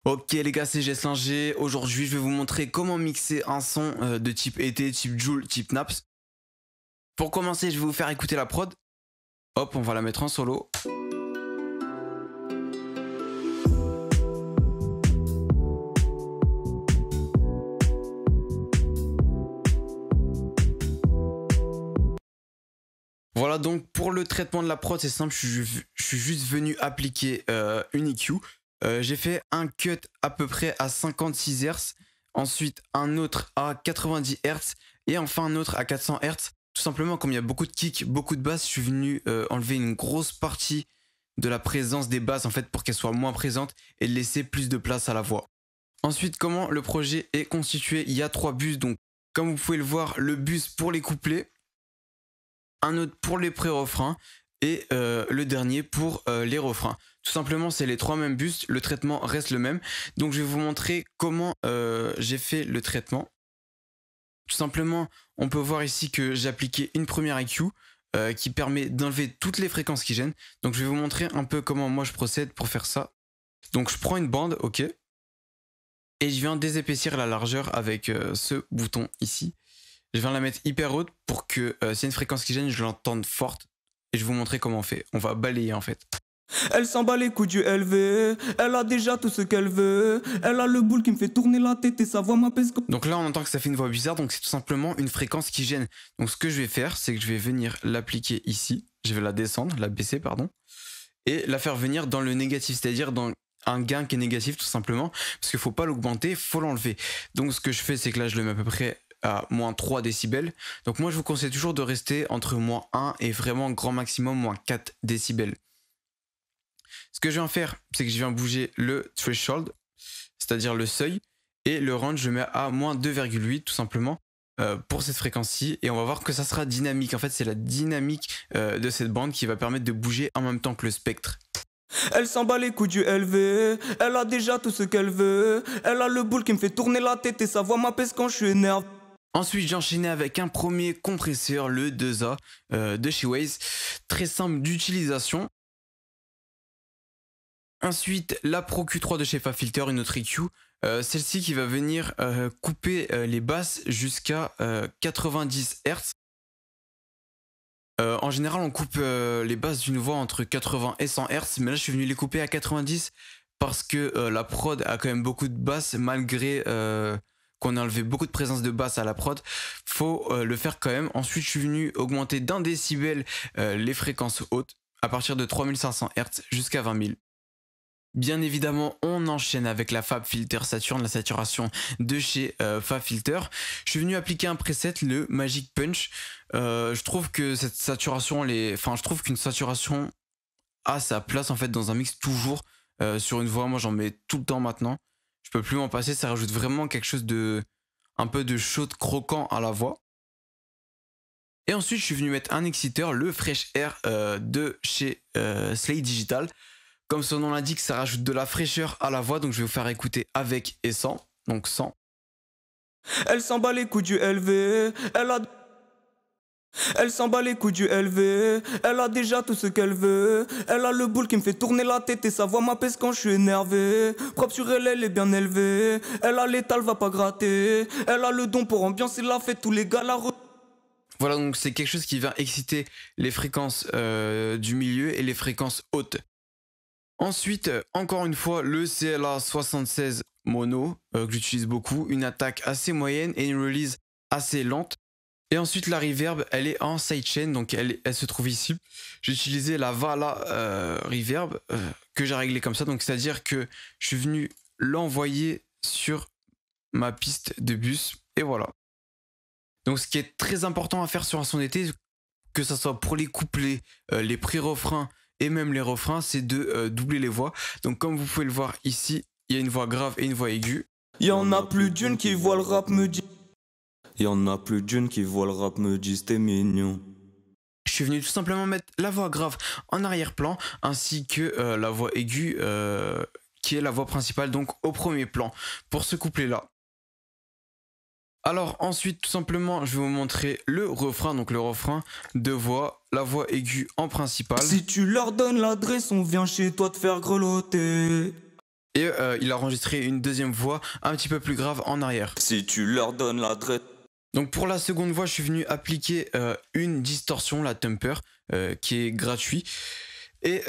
Ok les gars, c'est Jeslinger. Aujourd'hui, je vais vous montrer comment mixer un son de type été, type Joule, type Naps. Pour commencer, je vais vous faire écouter la prod. Hop, on va la mettre en solo. Voilà, donc pour le traitement de la prod, c'est simple, je suis juste venu appliquer une EQ. J'ai fait un cut à peu près à 56 Hz, ensuite un autre à 90 Hz et enfin un autre à 400 Hz. Tout simplement, comme il y a beaucoup de kicks, beaucoup de basses, je suis venu enlever une grosse partie de la présence des basses en fait pour qu'elles soient moins présentes et laisser plus de place à la voix. Ensuite, comment le projet est constitué? Il y a 3 bus, donc comme vous pouvez le voir, le bus pour les couplets, un autre pour les pré-refrains et le dernier pour les refrains. Tout simplement, c'est les 3 mêmes bus, le traitement reste le même. Donc je vais vous montrer comment j'ai fait le traitement. Tout simplement, on peut voir ici que j'ai appliqué une première EQ qui permet d'enlever toutes les fréquences qui gênent. Donc je vais vous montrer un peu comment moi je procède pour faire ça. Donc je prends une bande, ok, et je viens désépaissir la largeur avec ce bouton ici. Je viens la mettre hyper haute pour que s'il y a une fréquence qui gêne, je l'entende forte. Et je vais vous montrer comment on fait. On va balayer en fait. Elle s'en bat les coups du LV, elle a déjà tout ce qu'elle veut. Elle a le boule qui me fait tourner la tête et sa voix m'apaise comme... Donc là on entend que ça fait une voix bizarre, donc c'est tout simplement une fréquence qui gêne. Donc ce que je vais faire, c'est que je vais venir l'appliquer ici. Je vais la descendre, la baisser pardon. Et la faire venir dans le négatif, c'est-à-dire dans un gain qui est négatif tout simplement. Parce qu'il ne faut pas l'augmenter, il faut l'enlever. Donc ce que je fais, c'est que là je le mets à peu près à moins 3 décibels. Donc moi je vous conseille toujours de rester entre moins 1 et vraiment grand maximum moins 4 décibels. Ce que je viens faire, c'est que je viens bouger le threshold, c'est-à-dire le seuil, et le range je mets à moins 2,8 tout simplement pour cette fréquence-ci, et on va voir que ça sera dynamique. En fait c'est la dynamique de cette bande qui va permettre de bouger en même temps que le spectre. Elle s'en bat les coups du LV, elle a déjà tout ce qu'elle veut. Elle a le boule qui me fait tourner la tête et sa voix m'apaise quand je suis énervé. Ensuite, j'ai enchaîné avec un premier compresseur, le 2A de chez Waze. Très simple d'utilisation. Ensuite, la Pro Q3 de chez FabFilter, une autre EQ. Celle-ci qui va venir couper les basses jusqu'à 90 Hz. En général, on coupe les basses d'une voix entre 80 et 100 Hz, mais là, je suis venu les couper à 90 parce que la prod a quand même beaucoup de basses malgré... qu'on a enlevé beaucoup de présence de basse à la prod, faut le faire quand même. Ensuite, je suis venu augmenter d'1 décibel les fréquences hautes à partir de 3500 Hz jusqu'à 20 000. Bien évidemment, on enchaîne avec la FabFilter Saturn, la saturation de chez FabFilter. Je suis venu appliquer un preset, le Magic Punch. Je trouve que cette saturation, je trouve qu'une saturation a sa place en fait dans un mix toujours sur une voix. Moi, j'en mets tout le temps maintenant. Je peux plus m'en passer, ça rajoute vraiment quelque chose de un peu de chaud croquant à la voix. Et ensuite, je suis venu mettre un exciteur, le Fresh Air de chez Slate Digital. Comme son nom l'indique, ça rajoute de la fraîcheur à la voix, donc je vais vous faire écouter avec et sans. Donc sans. Elle s'en bat les coups du LV, elle s'en bat les coups du LV, elle a déjà tout ce qu'elle veut. Elle a le boule qui me fait tourner la tête et sa voix m'apaise quand je suis énervé. Propre sur elle, elle est bien élevée. Elle a l'étal, va pas gratter. Elle a le don pour ambiancer la fête, tous les gars la Voilà, donc c'est quelque chose qui va exciter les fréquences du milieu et les fréquences hautes. Ensuite, encore une fois, le CLA 76 mono que j'utilise beaucoup, une attaque assez moyenne et une release assez lente. Et ensuite, la reverb, elle est en sidechain, donc elle se trouve ici. J'ai utilisé la Vala reverb que j'ai réglé comme ça, donc c'est-à-dire que je suis venu l'envoyer sur ma piste de bus, et voilà. Donc ce qui est très important à faire sur un son d'été, que ce soit pour les couplets, les pré-refrains et même les refrains, c'est de doubler les voix. Donc comme vous pouvez le voir ici, il y a une voix grave et une voix aiguë. Y'en a plus d'une qui voit le rap me dit. Y'en a plus d'une qui voit le rap me dit c'était mignon. Je suis venu tout simplement mettre la voix grave en arrière-plan ainsi que la voix aiguë qui est la voix principale, donc au premier plan pour ce couplet-là. Alors ensuite, tout simplement, je vais vous montrer le refrain, donc le refrain de voix, la voix aiguë en principal. Si tu leur donnes l'adresse, on vient chez toi te faire grelotter. Et il a enregistré une deuxième voix un petit peu plus grave en arrière. Si tu leur donnes la drette. Donc pour la seconde voix, je suis venu appliquer une distorsion, la Thumper, qui est gratuit. Et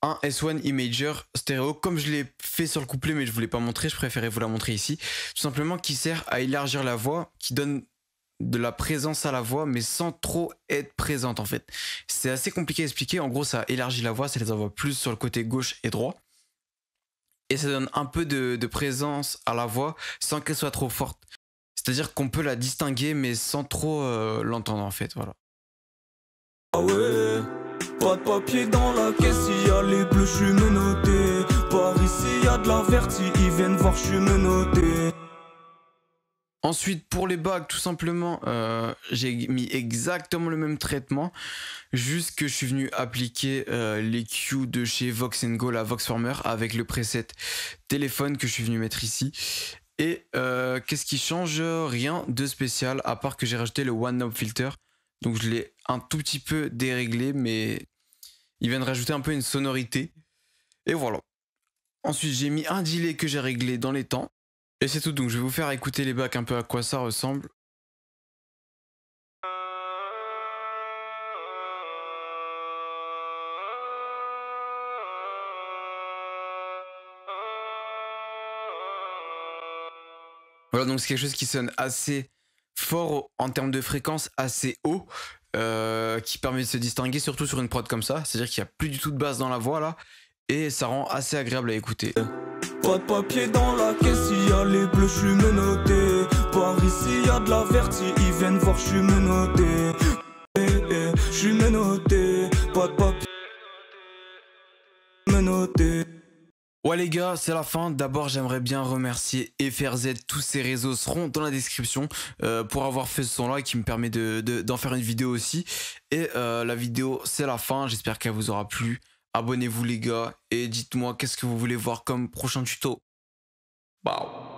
un S1 Imager stéréo, comme je l'ai fait sur le couplet, mais je voulais pas montrer, je préférais vous la montrer ici. Tout simplement qui sert à élargir la voix, qui donne de la présence à la voix, mais sans trop être présente en fait. C'est assez compliqué à expliquer. En gros, ça élargit la voix, ça les envoie plus sur le côté gauche et droit. Et ça donne un peu de présence à la voix sans qu'elle soit trop forte. C'est-à-dire qu'on peut la distinguer, mais sans trop l'entendre en fait. Voilà. Ah ouais, pas de papier dans la caisse, y a les bleus, je suis menotté. Par ici, y a de la vertie, ils viennent voir, je suis menotté. Ensuite, pour les bacs, tout simplement, j'ai mis exactement le même traitement, juste que je suis venu appliquer les Q de chez Vox & Go, la Voxformer, avec le preset téléphone que je suis venu mettre ici. Et qu'est-ce qui change? Rien de spécial, à part que j'ai rajouté le One Knob Filter. Donc je l'ai un tout petit peu déréglé, mais il vient de rajouter un peu une sonorité. Et voilà. Ensuite, j'ai mis un delay que j'ai réglé dans les temps. Et c'est tout, donc je vais vous faire écouter les bacs un peu à quoi ça ressemble. Voilà, donc c'est quelque chose qui sonne assez fort en termes de fréquence, assez haut, qui permet de se distinguer, surtout sur une prod comme ça. C'est-à-dire qu'il n'y a plus du tout de basse dans la voix là, et ça rend assez agréable à écouter. Pas de papier dans la caisse, y a les bleus, je suis menotté. Par ici, y a de la vertie, ils viennent voir, je suis menotté. Je suis menotté, pas de papier, menotté. Ouais les gars, c'est la fin. D'abord j'aimerais bien remercier FRZ, tous ses réseaux seront dans la description pour avoir fait ce son là qui me permet d'en faire une vidéo aussi. Et la vidéo c'est la fin, j'espère qu'elle vous aura plu. Abonnez-vous les gars et dites-moi qu'est-ce que vous voulez voir comme prochain tuto. Wow.